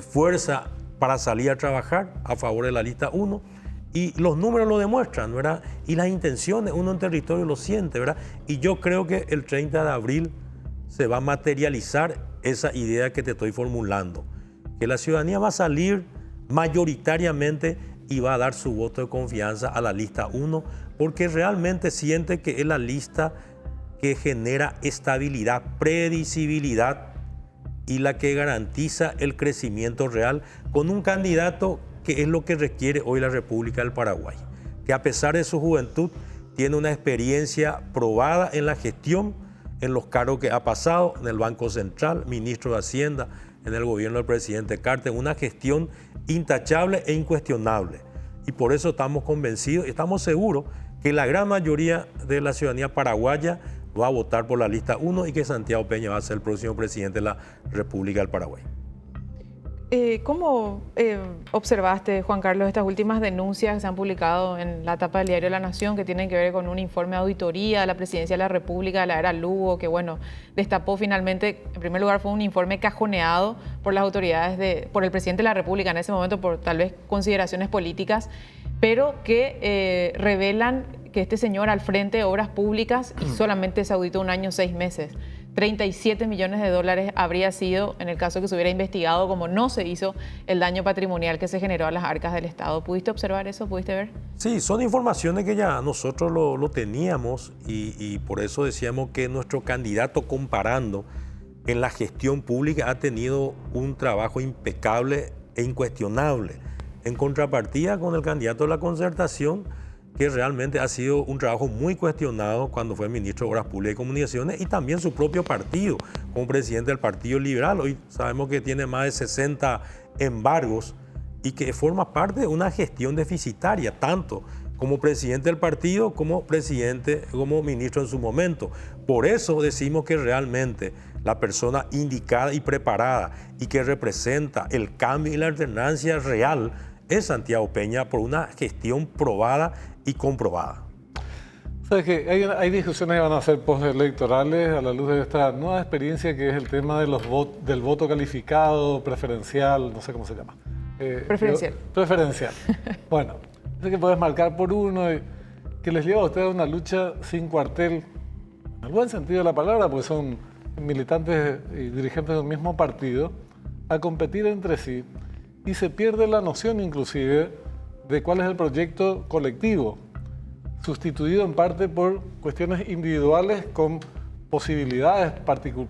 fuerza para salir a trabajar a favor de la lista 1. Y los números lo demuestran, ¿verdad? Y las intenciones, uno en territorio lo siente, ¿verdad? Y yo creo que el 30 de abril se va a materializar esa idea que te estoy formulando, que la ciudadanía va a salir mayoritariamente y va a dar su voto de confianza a la lista 1, porque realmente siente que es la lista que genera estabilidad, predecibilidad y la que garantiza el crecimiento real con un candidato que es lo que requiere hoy la República del Paraguay, que a pesar de su juventud tiene una experiencia probada en la gestión, en los cargos que ha pasado en el Banco Central, ministro de Hacienda, en el gobierno del presidente Carter, una gestión intachable e incuestionable. Y por eso estamos convencidos y estamos seguros que la gran mayoría de la ciudadanía paraguaya va a votar por la lista 1 y que Santiago Peña va a ser el próximo presidente de la República del Paraguay. ¿Cómo observaste, Juan Carlos, estas últimas denuncias que se han publicado en la tapa del diario La Nación, que tienen que ver con un informe de auditoría de la Presidencia de la República de la era Lugo, que bueno, destapó finalmente, en primer lugar fue un informe cajoneado por las autoridades, por el presidente de la República en ese momento, por tal vez consideraciones políticas, pero que revelan que este señor al frente de Obras Públicas y solamente se auditó 1 año 6 meses. 37 millones de dólares habría sido, en el caso que se hubiera investigado, como no se hizo, el daño patrimonial que se generó a las arcas del Estado. ¿Pudiste observar eso? ¿Pudiste ver? Sí, son informaciones que ya nosotros lo teníamos y por eso decíamos que nuestro candidato, comparando en la gestión pública, ha tenido un trabajo impecable e incuestionable, en contrapartida con el candidato de la Concertación, que realmente ha sido un trabajo muy cuestionado cuando fue ministro de Obras Públicas y Comunicaciones, y también su propio partido, como presidente del Partido Liberal. Hoy sabemos que tiene más de 60 embargos y que forma parte de una gestión deficitaria, tanto como presidente del partido como ministro en su momento. Por eso decimos que realmente la persona indicada y preparada y que representa el cambio y la alternancia real es Santiago Peña, por una gestión probada y comprobada. Sabes que hay discusiones que van a ser postelectorales a la luz de esta nueva experiencia que es el tema de del voto calificado, preferencial, no sé cómo se llama. Preferencial. Preferencial. Bueno, sé que puedes marcar por uno y que les lleva a ustedes una lucha sin cuartel, en el buen sentido de la palabra, porque son militantes y dirigentes de un mismo partido, a competir entre sí. Y se pierde la noción inclusive de cuál es el proyecto colectivo, sustituido en parte por cuestiones individuales con posibilidades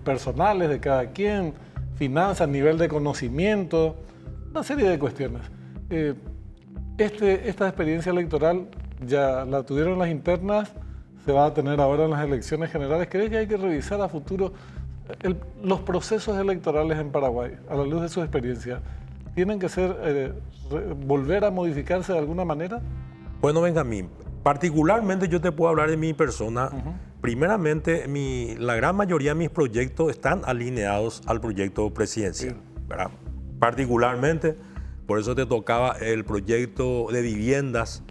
personales de cada quien, finanzas, nivel de conocimiento, una serie de cuestiones. Esta experiencia electoral ya la tuvieron las internas, se va a tener ahora en las elecciones generales. ¿Crees que hay que revisar a futuro los procesos electorales en Paraguay a la luz de su experiencia? ¿Tienen que ser, volver a modificarse de alguna manera? Bueno, Benjamín, particularmente yo te puedo hablar de mi persona. Primeramente, la gran mayoría de mis proyectos están alineados al proyecto presidencial, ¿verdad? Particularmente por eso te tocaba el proyecto de viviendas,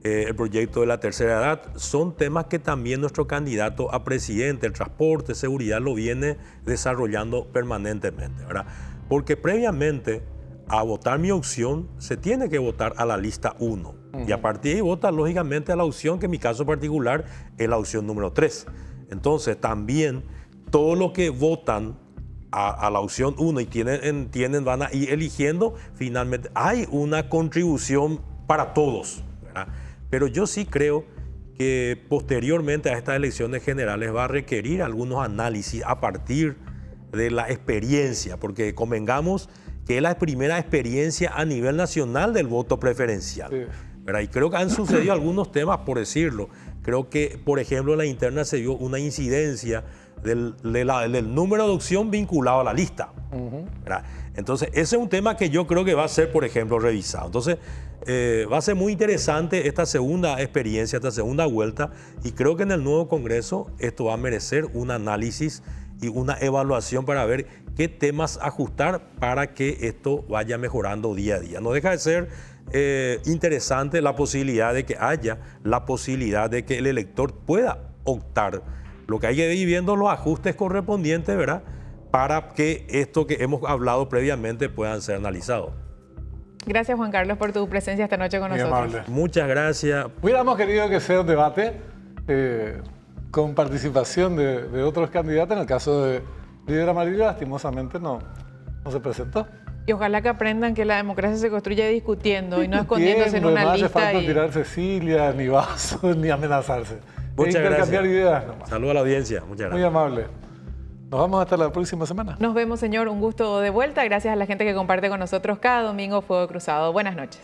el proyecto de la tercera edad. Son temas que también nuestro candidato a presidente, el transporte, seguridad, lo viene desarrollando permanentemente, ¿verdad? Porque previamente a votar mi opción se tiene que votar a la lista 1. Y a partir de ahí vota lógicamente a la opción, que en mi caso particular es la opción número 3. Entonces también todos los que votan a la opción 1 y van a ir eligiendo, finalmente hay una contribución para todos, ¿verdad? Pero yo sí creo que posteriormente a estas elecciones generales va a requerir algunos análisis a partir de la experiencia, porque convengamos que es la primera experiencia a nivel nacional del voto preferencial. Sí. ¿Verdad? Y creo que han sucedido algunos temas, por decirlo. Creo que, por ejemplo, en la interna se vio una incidencia del número de opción vinculado a la lista. ¿Verdad? Entonces, ese es un tema que yo creo que va a ser, por ejemplo, revisado. Entonces, va a ser muy interesante esta segunda experiencia, esta segunda vuelta, y creo que en el nuevo Congreso esto va a merecer un análisis y una evaluación para ver qué temas ajustar para que esto vaya mejorando día a día. No deja de ser interesante la posibilidad de que haya la posibilidad de que el elector pueda optar. Lo que hay que ir viendo los ajustes correspondientes, ¿verdad?, para que esto que hemos hablado previamente puedan ser analizados. Gracias, Juan Carlos, por tu presencia esta noche con nosotros. Amable. Muchas gracias. Hubiéramos querido que sea un debate con participación de otros candidatos. En el caso de Líder Amarillo, lastimosamente no se presentó. Y ojalá que aprendan que la democracia se construye discutiendo y no escondiéndose en una lista. lista. No hace falta tirarse sillas, ni vasos, ni amenazarse. Muchas gracias. Ideas nomás. Saludos a la audiencia. Muchas gracias. Muy amable. Nos vamos hasta la próxima semana. Nos vemos, señor. Un gusto de vuelta. Gracias a la gente que comparte con nosotros cada domingo Fuego Cruzado. Buenas noches.